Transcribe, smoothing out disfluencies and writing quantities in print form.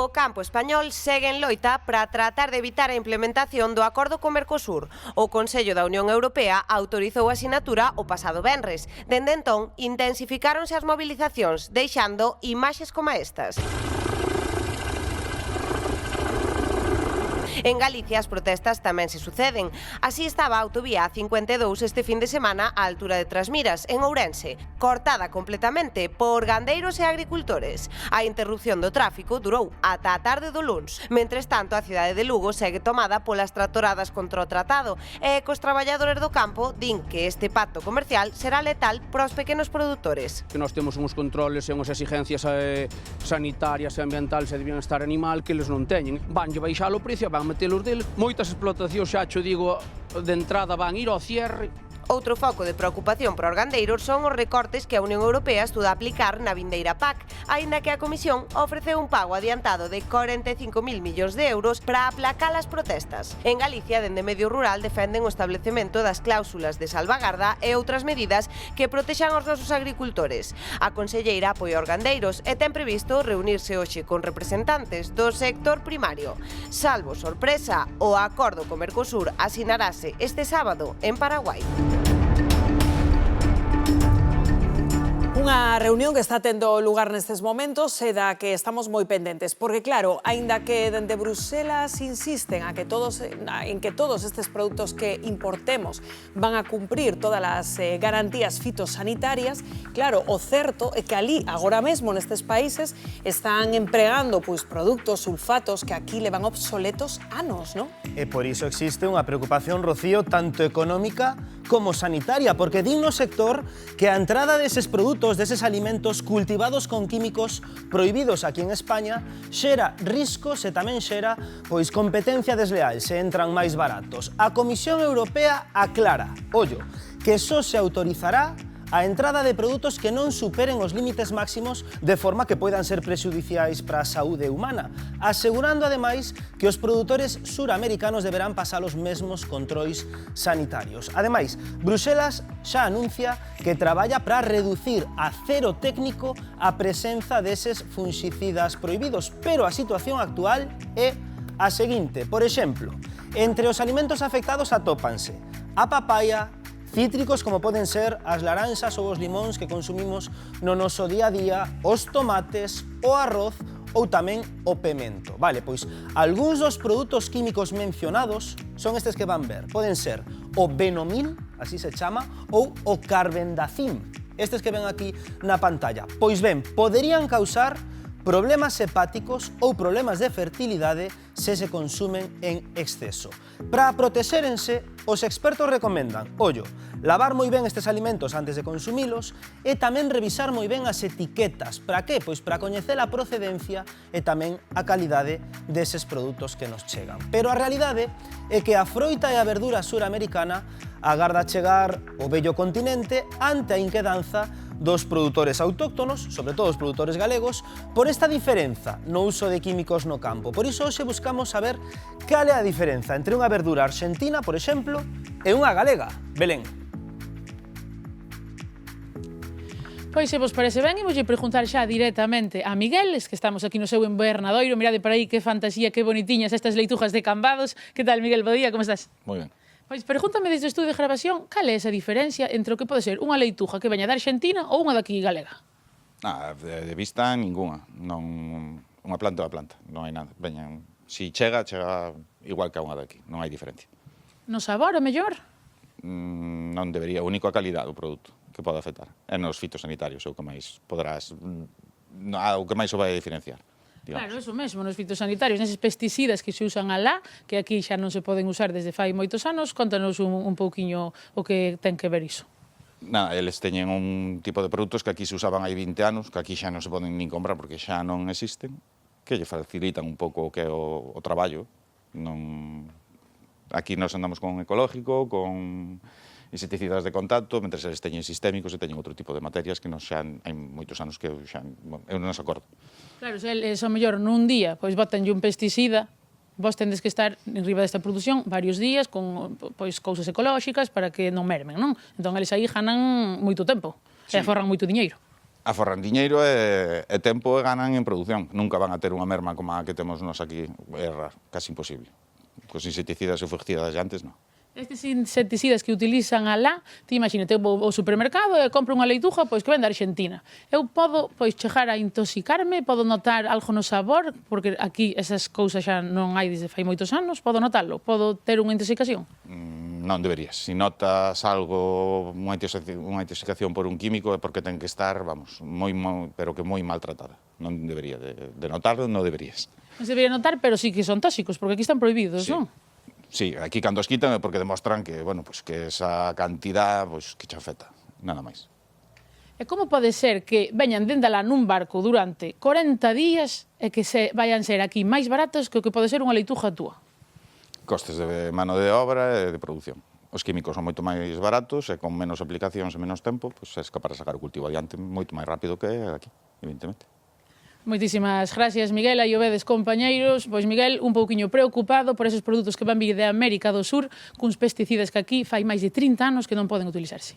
O campo español segue en loita para tratar de evitar a implementación do acordo co Mercosur. O Consello da Unión Europea autorizou a sinatura o pasado venres. Dende entón, intensificáronse as movilizacións, deixando imaxes como estas. En Galicia as protestas tamén se suceden. Así estaba a autovía A52 este fin de semana á altura de Trasmiras, en Ourense, cortada completamente por gandeiros e agricultores. A interrupción do tráfico durou ata a tarde do luns. Mentres tanto, a cidade de Lugo segue tomada polas tractoradas contra o tratado e cos traballadores do campo din que este pacto comercial será letal para os pequenos produtores. Que nós temos uns controles e unhas exigencias sanitarias e ambientales e de bienestar animal que eles non teñen. Vanlle baixar o precio, van metelos deles. Moitas explotacións, xa cho digo, de entrada van ir ao cierre. Outro foco de preocupación para os gandeiros son os recortes que a Unión Europea estuda aplicar na vindeira PAC, aínda que a Comisión ofreceu un pago adiantado de 45.000 millóns de euros para aplacar as protestas. En Galicia, dende Medio Rural, defenden o establecemento das cláusulas de salvagarda e outras medidas que protexan aos nosos agricultores. A conselleira apoia os gandeiros e ten previsto reunirse hoxe con representantes do sector primario. Salvo sorpresa, o acordo co Mercosur asinarase este sábado en Paraguai. Unha reunión que está tendo lugar nestes momentos e da que estamos moi pendentes, porque claro, aínda que dende Bruselas insisten en que todos estes produtos que importemos van a cumprir todas as garantías fitosanitarias, claro, o certo é que ali, agora mesmo nestes países, están empregando produtos, sulfatos, que aquí levan obsoletos anos, non? E por iso existe unha preocupación, Rocío, tanto económica como sanitaria, porque din no sector que a entrada deses produtos, deses alimentos cultivados con químicos prohibidos aquí en España, xera riscos e tamén xera competencia desleal, se entran máis baratos. A Comisión Europea aclara, ollo, que só se autorizará a entrada de produtos que non superen os límites máximos de forma que poidan ser prexudiciais para a saúde humana, asegurando ademais que os produtores suramericanos deberán pasar os mesmos controis sanitarios. Ademais, Bruselas xa anuncia que traballa para reducir a cero técnico a presenza deses fungicidas prohibidos, pero a situación actual é a seguinte. Por exemplo, entre os alimentos afectados atópanse a papaya, cítricos como poden ser as laranxas ou os limóns que consumimos no noso día a día, os tomates, o arroz ou tamén o pemento. Vale, pois algúns dos produtos químicos mencionados son estes que van ver. Poden ser o benomil, así se chama, ou o carbendazim, estes que ven aquí na pantalla. Pois ben, poderían causar problemas hepáticos ou problemas de fertilidade se se consumen en exceso. Para protexérense, os expertos recomendan, ollo, lavar moi ben estes alimentos antes de consumilos e tamén revisar moi ben as etiquetas. Para que? Pois para coñecer a procedencia e tamén a calidade deses produtos que nos chegan. Pero a realidade é que a froita e a verdura suramericana agarda chegar ao vello continente ante a inquedanza dos produtores autóctonos, sobre todo os produtores galegos, por esta diferenza no uso de químicos no campo. Por iso hoxe buscamos saber cal é a diferenza entre unha verdura argentina, por exemplo, e unha galega. Belén. Pois se vos parece ben, imoslle preguntar xa directamente a Miguel, que estamos aquí no seu invernadoiro. Mirade por aí que fantasía, que bonitiñas estas leitujas de Cambados. Que tal, Miguel? Bo día, como estás? Moi ben. Pois pregúntame desde o estudio de grabación cal é esa diferencia entre o que pode ser unha leituja que veña da Argentina ou unha daqui galega? De vista, ninguna. Non, unha planta é unha planta, non hai nada. Veñan, si chega igual que a unha daqui, non hai diferencia. No sabor, o mellor? Non debería, o único a calidade do produto que pode afectar. É nos fitosanitarios, o que máis podrás, o que máis o vai diferenciar. Digamos. Claro, eso mesmo, nos fitosanitarios, neses pesticidas que se usan alá, que aquí xa non se poden usar desde fai moitos anos, contanos un pouquiño o que ten que ver iso. Eles teñen un tipo de produtos que aquí se usaban hai 20 anos, que aquí xa non se poden nin comprar porque xa non existen, que lle facilitan un pouco o que é o traballo. Aquí nos andamos con ecológico, con insecticidas de contacto, mentre eles teñen sistémicos e teñen outro tipo de materias que non xa hai moitos anos que eu non se acordo. Claro, se eles ao mellor nun día pois botanlle un pesticida, vos tendes que estar en riba desta produción varios días con cousas ecolóxicas para que non mermen, non? Entón eles aí ganan moito tempo e aforran moito diñeiro. Aforran diñeiro e tempo e ganan en produción. Nunca van a ter unha merma como a que temos nos aquí, é casi imposible. Cos insecticidas e fungicidas de antes, non. Estes insecticidas que utilizan alá, ti imagínate, vou ao supermercado e compro unha leituja pois que ven da Argentina. Eu podo pois chegar a intoxicarme, podo notar algo no sabor, porque aquí esas cousas xa non hai desde fai moitos anos, podo notalo, podo ter unha intoxicación? Non deberías. Se notas algo, unha intoxicación por un químico é porque ten que estar, vamos, pero que moi maltratada. Non debería de notarlo, non deberías. Non se debería notar, pero sí que son tóxicos, porque aquí están prohibidos, non? Sí, aquí cando os quitan é porque demostran que, bueno, pues que esa cantidad pues, que che afecta, nada máis. E como pode ser que veñan dende alá nun barco durante 40 días e que vayan ser aquí máis baratos que o que pode ser unha leituja túa? Costes de mano de obra e de produción. Os químicos son moito máis baratos e con menos aplicacións e menos tempo, pues es capaz de sacar o cultivo adiante moito máis rápido que aquí, evidentemente. Moitísimas gracias, Miguel. Aí o vedes, compañeiros. Pois Miguel, un pouquiño preocupado por esos produtos que van vir de América do Sur, cuns pesticidas que aquí fai máis de 30 anos que non poden utilizarse.